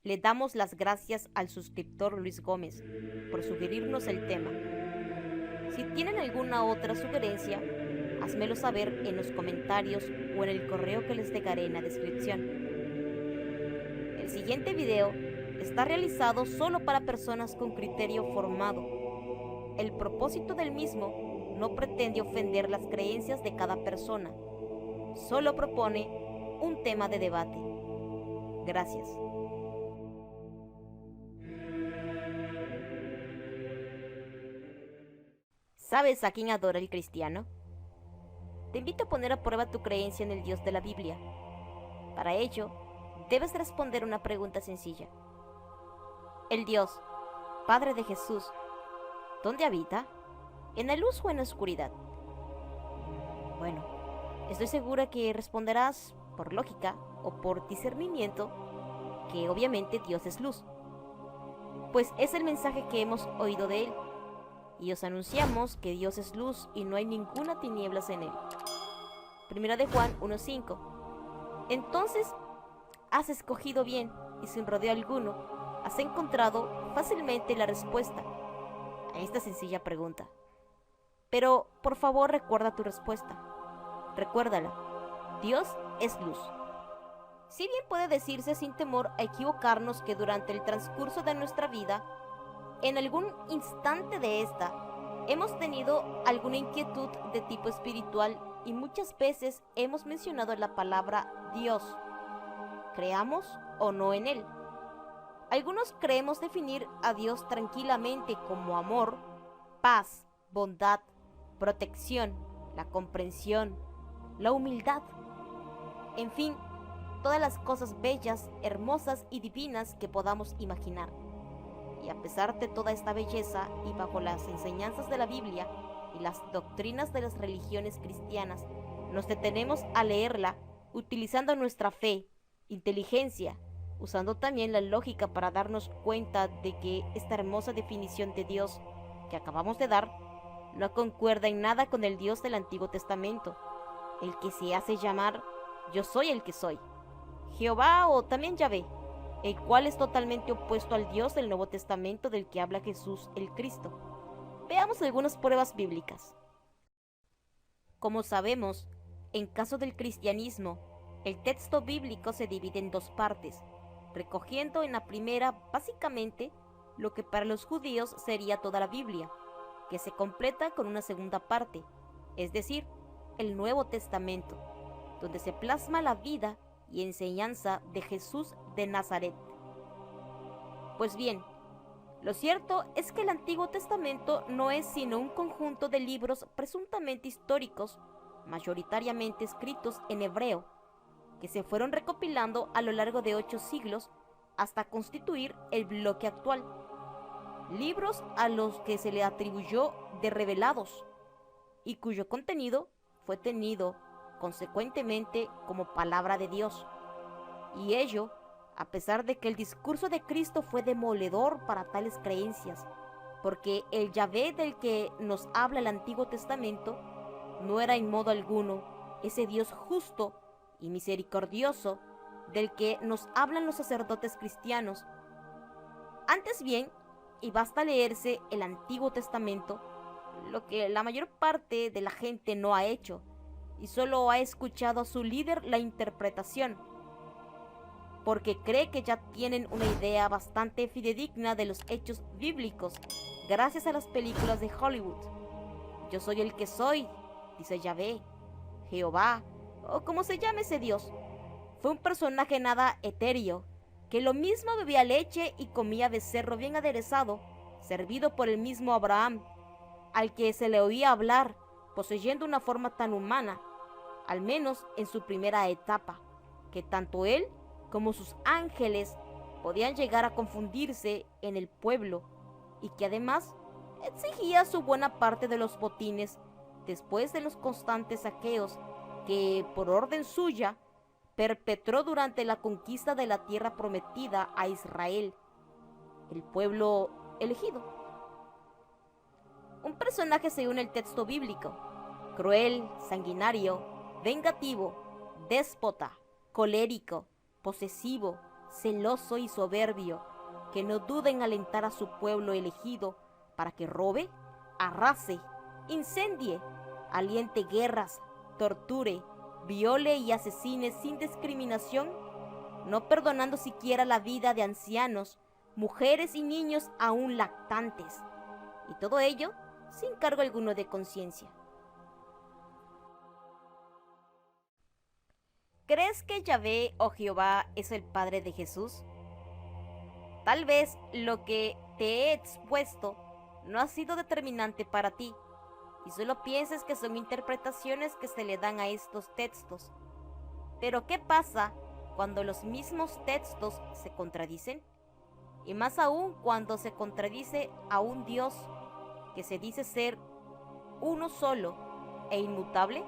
Le damos las gracias al suscriptor Luis Gómez por sugerirnos el tema. Si tienen alguna otra sugerencia, házmelo saber en los comentarios o en el correo que les dejaré en la descripción. El siguiente video está realizado solo para personas con criterio formado. El propósito del mismo no pretende ofender las creencias de cada persona, solo propone un tema de debate. Gracias. ¿Sabes a quién adora el cristiano? Te invito a poner a prueba tu creencia en el Dios de la Biblia. Para ello, debes responder una pregunta sencilla. El Dios, Padre de Jesús, ¿dónde habita? ¿En la luz o en la oscuridad? Bueno, estoy segura que responderás por lógica o por discernimiento que obviamente Dios es luz, pues es el mensaje que hemos oído de Él, y os anunciamos que Dios es luz y no hay ninguna tinieblas en Él. Primera de Juan 1:5. Entonces, has escogido bien y sin rodeo alguno, has encontrado fácilmente la respuesta a esta sencilla pregunta. Pero, por favor, recuerda tu respuesta. Recuérdala. Dios es luz. Si bien puede decirse sin temor a equivocarnos que durante el transcurso de nuestra vida, en algún instante de esta, hemos tenido alguna inquietud de tipo espiritual y muchas veces hemos mencionado la palabra Dios, creamos o no en Él. Algunos creemos definir a Dios tranquilamente como amor, paz, bondad, protección, la comprensión, la humildad, en fin, todas las cosas bellas, hermosas y divinas que podamos imaginar. Y a pesar de toda esta belleza y bajo las enseñanzas de la Biblia y las doctrinas de las religiones cristianas, nos detenemos a leerla utilizando nuestra fe, inteligencia, usando también la lógica para darnos cuenta de que esta hermosa definición de Dios que acabamos de dar no concuerda en nada con el Dios del Antiguo Testamento, el que se hace llamar Yo soy el que soy, Jehová o también Yahvé, el cual es totalmente opuesto al Dios del Nuevo Testamento del que habla Jesús el Cristo. Veamos algunas pruebas bíblicas. Como sabemos, en caso del cristianismo, el texto bíblico se divide en dos partes, recogiendo en la primera básicamente lo que para los judíos sería toda la Biblia, que se completa con una segunda parte, es decir, el Nuevo Testamento, donde se plasma la vida y enseñanza de Jesús de Nazaret. Pues bien, lo cierto es que el Antiguo Testamento no es sino un conjunto de libros presuntamente históricos, mayoritariamente escritos en hebreo, que se fueron recopilando a lo largo de 8 siglos hasta constituir el bloque actual. Libros a los que se le atribuyó de revelados y cuyo contenido fue tenido consecuentemente como palabra de Dios. Y ello, a pesar de que el discurso de Cristo fue demoledor para tales creencias, porque el Yahvé del que nos habla el Antiguo Testamento no era en modo alguno ese Dios justo y misericordioso del que nos hablan los sacerdotes cristianos. Antes bien, y basta leerse el Antiguo Testamento, lo que la mayor parte de la gente no ha hecho, y solo ha escuchado a su líder la interpretación, porque cree que ya tienen una idea bastante fidedigna de los hechos bíblicos gracias a las películas de Hollywood. Yo soy el que soy, dice Yahvé, Jehová, o como se llame ese Dios. Fue un personaje nada etéreo, que lo mismo bebía leche y comía becerro bien aderezado, servido por el mismo Abraham, al que se le oía hablar, poseyendo una forma tan humana, al menos en su primera etapa, que tanto él como sus ángeles podían llegar a confundirse en el pueblo, y que además exigía su buena parte de los botines después de los constantes saqueos que, por orden suya, perpetró durante la conquista de la tierra prometida a Israel, el pueblo elegido. Un personaje según el texto bíblico, cruel, sanguinario, vengativo, déspota, colérico, posesivo, celoso y soberbio, que no duda en alentar a su pueblo elegido para que robe, arrase, incendie, aliente guerras, torture, viole y asesine sin discriminación, no perdonando siquiera la vida de ancianos, mujeres y niños aún lactantes, y todo ello sin cargo alguno de conciencia. ¿Crees que Yahvé o Jehová es el Padre de Jesús? Tal vez lo que te he expuesto no ha sido determinante para ti, y solo pienses que son interpretaciones que se le dan a estos textos. Pero ¿qué pasa cuando los mismos textos se contradicen? Y más aún cuando se contradice a un Dios que se dice ser uno solo e inmutable.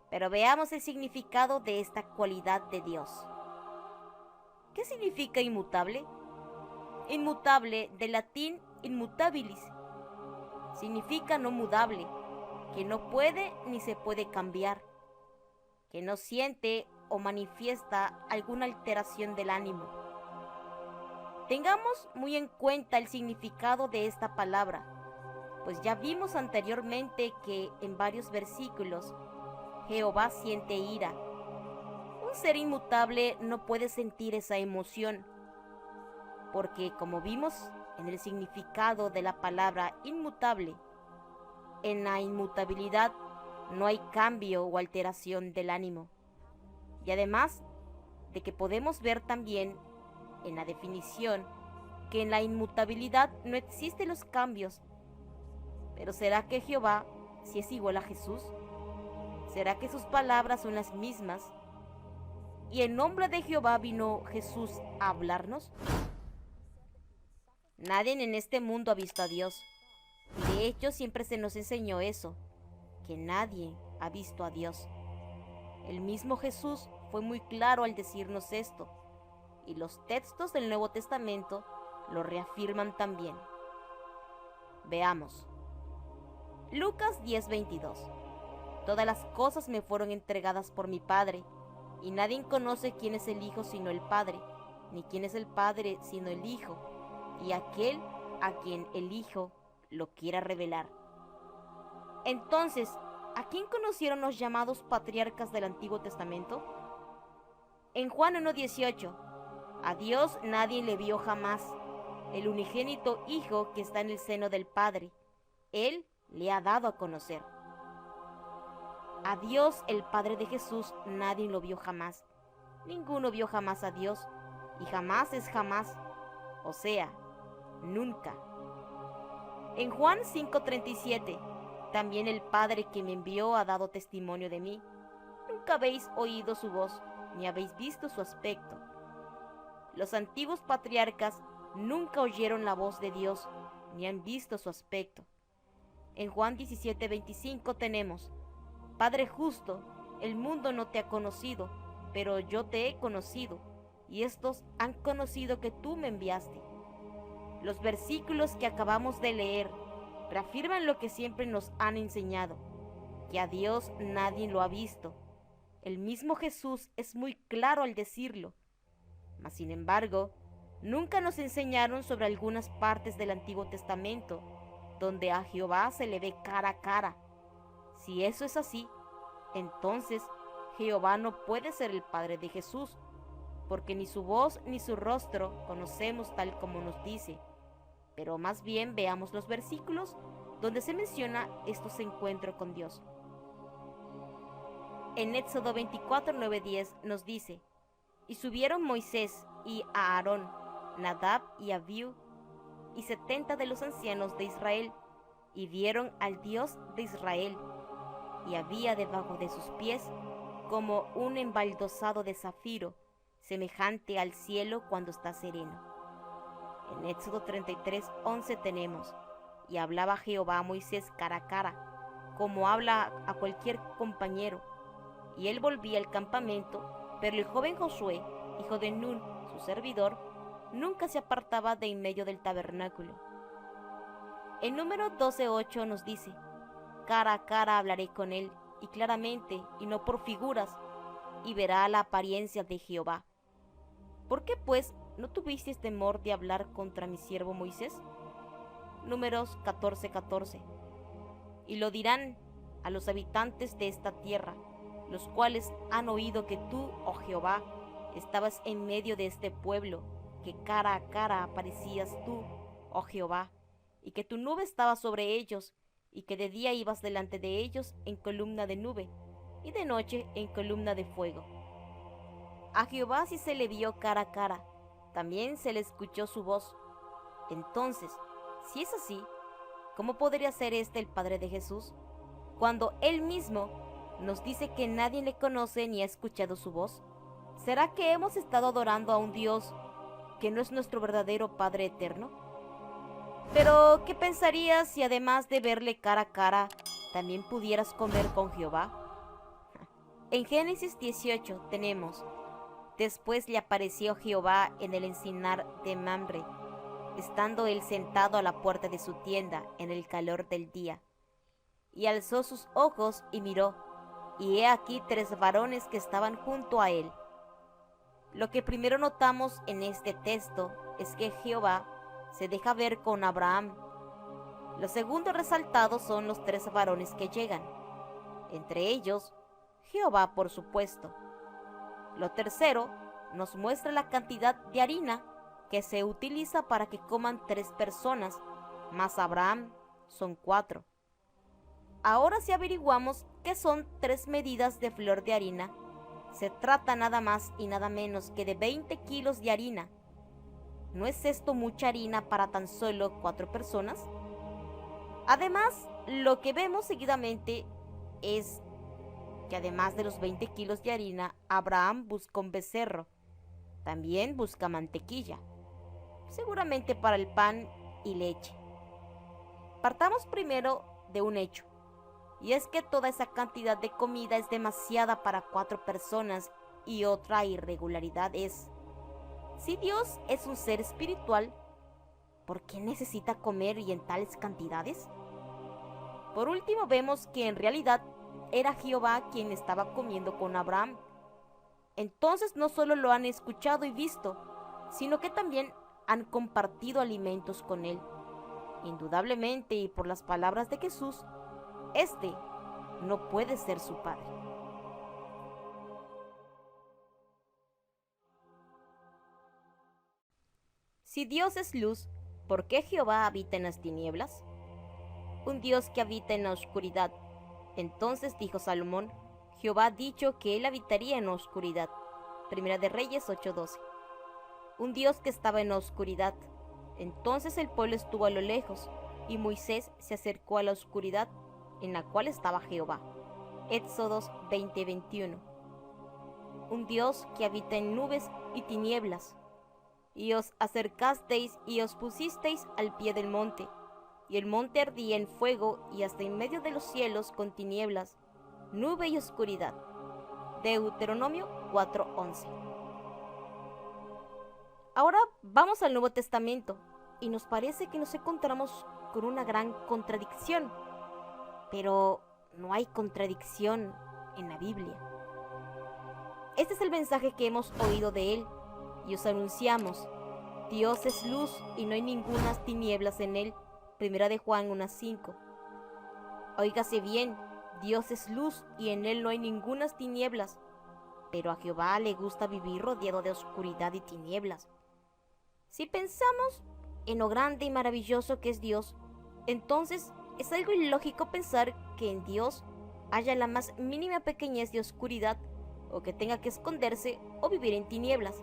Pero veamos el significado de esta cualidad de Dios. ¿Qué significa inmutable? Inmutable, del latín immutabilis, significa no mudable, que no puede ni se puede cambiar, que no siente o manifiesta alguna alteración del ánimo. Tengamos muy en cuenta el significado de esta palabra, pues ya vimos anteriormente que en varios versículos Jehová siente ira. Un ser inmutable no puede sentir esa emoción, porque como vimos en el significado de la palabra inmutable, en la inmutabilidad no hay cambio o alteración del ánimo. Y además de que podemos ver también en la definición que en la inmutabilidad no existen los cambios. Pero ¿será que Jehová sí es igual a Jesús? ¿Será que sus palabras son las mismas? ¿Y en nombre de Jehová vino Jesús a hablarnos? Nadie en este mundo ha visto a Dios. De hecho, siempre se nos enseñó eso, que nadie ha visto a Dios. El mismo Jesús fue muy claro al decirnos esto, y los textos del Nuevo Testamento lo reafirman también. Veamos. Lucas 10:22. Todas las cosas me fueron entregadas por mi Padre, y nadie conoce quién es el Hijo sino el Padre, ni quién es el Padre sino el Hijo, y aquel a quien el Hijo lo quiera revelar. Entonces, ¿a quién conocieron los llamados patriarcas del Antiguo Testamento? En Juan 1:18, a Dios nadie le vio jamás, el unigénito Hijo que está en el seno del Padre, Él le ha dado a conocer. A Dios, el Padre de Jesús, nadie lo vio jamás. Ninguno vio jamás a Dios, y jamás es jamás, o sea, nunca. En Juan 5:37, también el Padre que me envió ha dado testimonio de mí. Nunca habéis oído su voz, ni habéis visto su aspecto. Los antiguos patriarcas nunca oyeron la voz de Dios, ni han visto su aspecto. En Juan 17:25 tenemos: Padre justo, el mundo no te ha conocido, pero yo te he conocido, y estos han conocido que tú me enviaste. Los versículos que acabamos de leer reafirman lo que siempre nos han enseñado, que a Dios nadie lo ha visto. El mismo Jesús es muy claro al decirlo, mas sin embargo, nunca nos enseñaron sobre algunas partes del Antiguo Testamento, donde a Jehová se le ve cara a cara. Si eso es así, entonces Jehová no puede ser el Padre de Jesús, porque ni su voz ni su rostro conocemos tal como nos dice. Pero más bien veamos los versículos donde se menciona estos encuentros con Dios. En Éxodo 24:9-10 nos dice: Y subieron Moisés y Aarón, Nadab y Abiú, y 70 de los ancianos de Israel, y vieron al Dios de Israel, y había debajo de sus pies como un embaldosado de zafiro, semejante al cielo cuando está sereno. En Éxodo 33:11 tenemos: Y hablaba Jehová a Moisés cara a cara, como habla a cualquier compañero. Y él volvía al campamento, pero el joven Josué, hijo de Nun, su servidor, nunca se apartaba de en medio del tabernáculo. En Número 12:8 nos dice: Cara a cara hablaré con él, y claramente, y no por figuras, y verá la apariencia de Jehová. ¿Por qué, pues, no tuvisteis temor de hablar contra mi siervo Moisés? Números 14:14. Y lo dirán a los habitantes de esta tierra, los cuales han oído que tú, oh Jehová, estabas en medio de este pueblo, que cara a cara aparecías tú, oh Jehová, y que tu nube estaba sobre ellos, y que de día ibas delante de ellos en columna de nube, y de noche en columna de fuego. A Jehová sí se le vio cara a cara, también se le escuchó su voz. Entonces, si es así, ¿cómo podría ser este el Padre de Jesús, cuando Él mismo nos dice que nadie le conoce ni ha escuchado su voz? ¿Será que hemos estado adorando a un Dios que no es nuestro verdadero Padre eterno? Pero, ¿qué pensarías si además de verle cara a cara, también pudieras comer con Jehová? En Génesis 18 tenemos: después le apareció Jehová en el encinar de Mamre, estando él sentado a la puerta de su tienda en el calor del día. Y alzó sus ojos y miró, y he aquí 3 varones que estaban junto a él. Lo que primero notamos en este texto es que Jehová se deja ver con Abraham. Lo segundo resaltado son los 3 varones que llegan, entre ellos Jehová, por supuesto. Lo tercero nos muestra la cantidad de harina que se utiliza para que coman 3 personas, más Abraham son 4. Ahora si averiguamos qué son 3 medidas de flor de harina, se trata nada más y nada menos que de 20 kilos de harina. ¿No es esto mucha harina para tan solo 4 personas? Además, lo que vemos seguidamente es que además de los 20 kilos de harina, Abraham busca un becerro. También busca mantequilla, seguramente para el pan y leche. Partamos primero de un hecho, y es que toda esa cantidad de comida es demasiada para 4 personas, y otra irregularidad es: si Dios es un ser espiritual, ¿por qué necesita comer y en tales cantidades? Por último, vemos que en realidad era Jehová quien estaba comiendo con Abraham. Entonces no solo lo han escuchado y visto, sino que también han compartido alimentos con él. Indudablemente, y por las palabras de Jesús, este no puede ser su padre. Si Dios es luz, ¿por qué Jehová habita en las tinieblas? Un Dios que habita en la oscuridad. Entonces dijo Salomón: Jehová ha dicho que él habitaría en la oscuridad. Primera de Reyes 8:12. Un Dios que estaba en la oscuridad. Entonces el pueblo estuvo a lo lejos, y Moisés se acercó a la oscuridad en la cual estaba Jehová. Éxodos 20:21. Un Dios que habita en nubes y tinieblas. Y os acercasteis y os pusisteis al pie del monte, y el monte ardía en fuego, y hasta en medio de los cielos con tinieblas, nube y oscuridad. Deuteronomio 4:11. Ahora vamos al Nuevo Testamento, y nos parece que nos encontramos con una gran contradicción, pero no hay contradicción en la Biblia. Este es el mensaje que hemos oído de él, y os anunciamos: Dios es luz y no hay ningunas tinieblas en él. Primera de Juan 1:5. Óigase bien, Dios es luz y en él no hay ningunas tinieblas, pero a Jehová le gusta vivir rodeado de oscuridad y tinieblas. Si pensamos en lo grande y maravilloso que es Dios, entonces es algo ilógico pensar que en Dios haya la más mínima pequeñez de oscuridad, o que tenga que esconderse o vivir en tinieblas.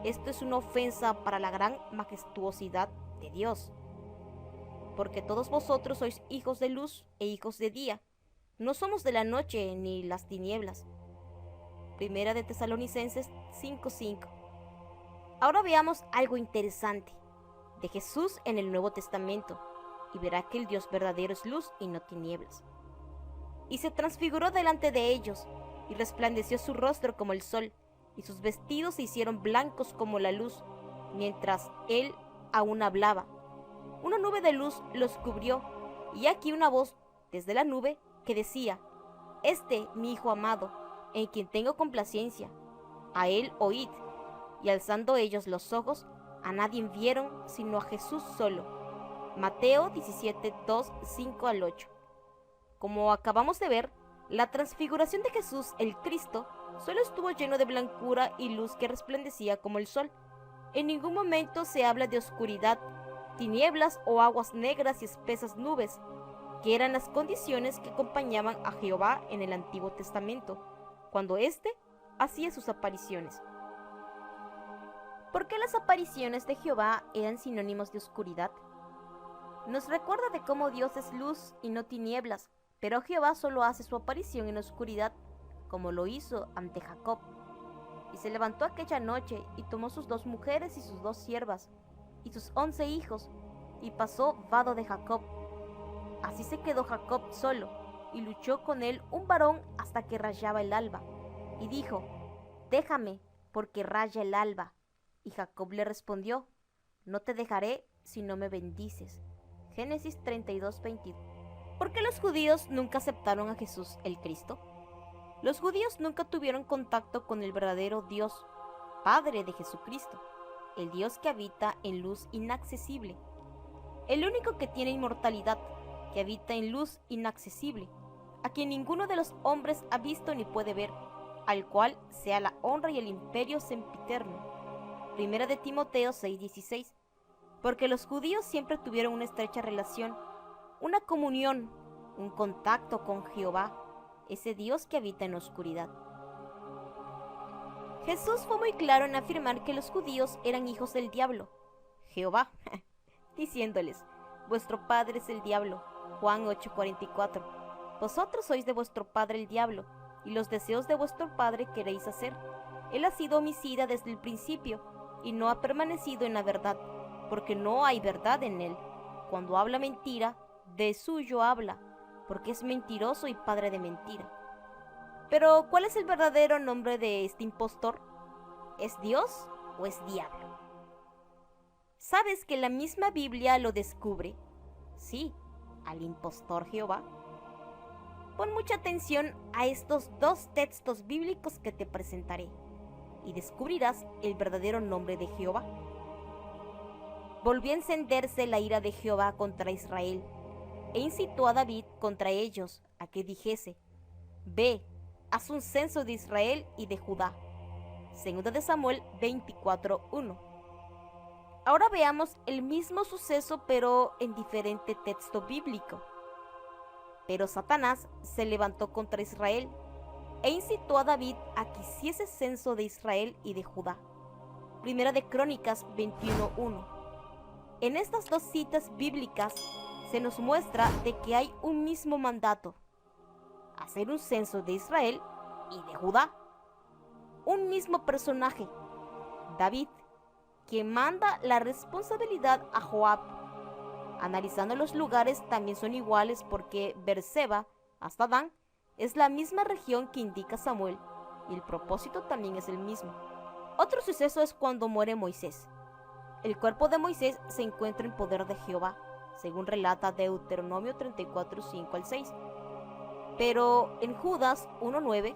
Esto es una ofensa para la gran majestuosidad de Dios. Porque todos vosotros sois hijos de luz e hijos de día. No somos de la noche ni las tinieblas. Primera de Tesalonicenses 5:5. Ahora veamos algo interesante de Jesús en el Nuevo Testamento, y verá que el Dios verdadero es luz y no tinieblas. Y se transfiguró delante de ellos, y resplandeció su rostro como el sol, y sus vestidos se hicieron blancos como la luz, mientras él aún hablaba. Una nube de luz los cubrió, y aquí una voz desde la nube que decía: Este, mi Hijo amado, en quien tengo complacencia, a él oíd. y alzando ellos los ojos, a nadie vieron sino a Jesús solo. Mateo 17, 2, 5 al 8. Como acabamos de ver, la transfiguración de Jesús, el Cristo, solo estuvo lleno de blancura y luz que resplandecía como el sol. En ningún momento se habla de oscuridad, tinieblas o aguas negras y espesas nubes, que eran las condiciones que acompañaban a Jehová en el Antiguo Testamento, cuando éste hacía sus apariciones. ¿Por qué las apariciones de Jehová eran sinónimos de oscuridad? Nos recuerda de cómo Dios es luz y no tinieblas, pero Jehová solo hace su aparición en oscuridad, como lo hizo ante Jacob. Y se levantó aquella noche y tomó sus 2 mujeres y sus 2 siervas, y sus 11 hijos, y pasó vado de Jacob. Así se quedó Jacob solo, y luchó con él un varón hasta que rayaba el alba. Y dijo: déjame, porque raya el alba. Y Jacob le respondió: no te dejaré si no me bendices. Génesis 32, 22. ¿Por qué los judíos nunca aceptaron a Jesús el Cristo? Los judíos nunca tuvieron contacto con el verdadero Dios, Padre de Jesucristo, el Dios que habita en luz inaccesible, el único que tiene inmortalidad, que habita en luz inaccesible, a quien ninguno de los hombres ha visto ni puede ver, al cual sea la honra y el imperio sempiterno. Primera de Timoteo 6:16. Porque los judíos siempre tuvieron una estrecha relación, una comunión, un contacto con Jehová, ese Dios que habita en la oscuridad. Jesús fue muy claro en afirmar que los judíos eran hijos del diablo, Jehová, diciéndoles: vuestro padre es el diablo, Juan 8:44. Vosotros sois de vuestro padre el diablo, y los deseos de vuestro padre queréis hacer. Él ha sido homicida desde el principio, y no ha permanecido en la verdad, porque no hay verdad en él. Cuando habla mentira, de suyo habla, porque es mentiroso y padre de mentira. Pero, ¿cuál es el verdadero nombre de este impostor? ¿Es Dios o es diablo? ¿Sabes que la misma Biblia lo descubre? Sí, al impostor Jehová. Pon mucha atención a estos 2 textos bíblicos que te presentaré, y descubrirás el verdadero nombre de Jehová. Volvió a encenderse la ira de Jehová contra Israel, e incitó a David contra ellos, a que dijese: ve, haz un censo de Israel y de Judá. Segunda de Samuel 24:1. Ahora veamos el mismo suceso, pero en diferente texto bíblico. Pero Satanás se levantó contra Israel, e incitó a David a que hiciese censo de Israel y de Judá. Primera de Crónicas 21:1. En estas 2 citas bíblicas se nos muestra de que hay un mismo mandato: hacer un censo de Israel y de Judá. Un mismo personaje, David, quien manda la responsabilidad a Joab. Analizando los lugares también son iguales, porque Berseba hasta Dan es la misma región que indica Samuel, y el propósito también es el mismo. Otro suceso es cuando muere Moisés. El cuerpo de Moisés se encuentra en poder de Jehová, según relata Deuteronomio 34, 5 al 6. Pero en Judas 1:9,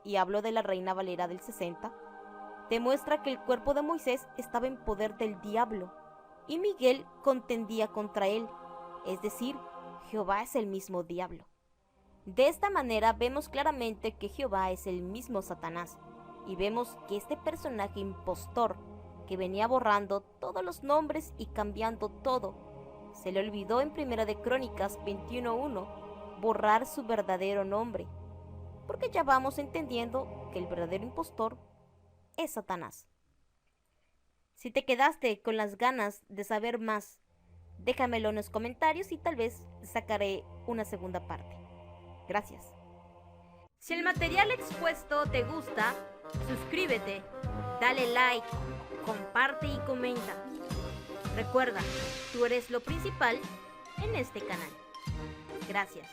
y hablo de la Reina Valera del 60, demuestra que el cuerpo de Moisés estaba en poder del diablo, y Miguel contendía contra él, es decir, Jehová es el mismo diablo. De esta manera vemos claramente que Jehová es el mismo Satanás, y vemos que este personaje impostor, que venía borrando todos los nombres y cambiando todo, se le olvidó en Primera de Crónicas 21:1 borrar su verdadero nombre, porque ya vamos entendiendo que el verdadero impostor es Satanás. Si te quedaste con las ganas de saber más, déjamelo en los comentarios y tal vez sacaré una segunda parte. Gracias. Si el material expuesto te gusta, suscríbete, dale like, comparte y comenta. Recuerda, tú eres lo principal en este canal. Gracias.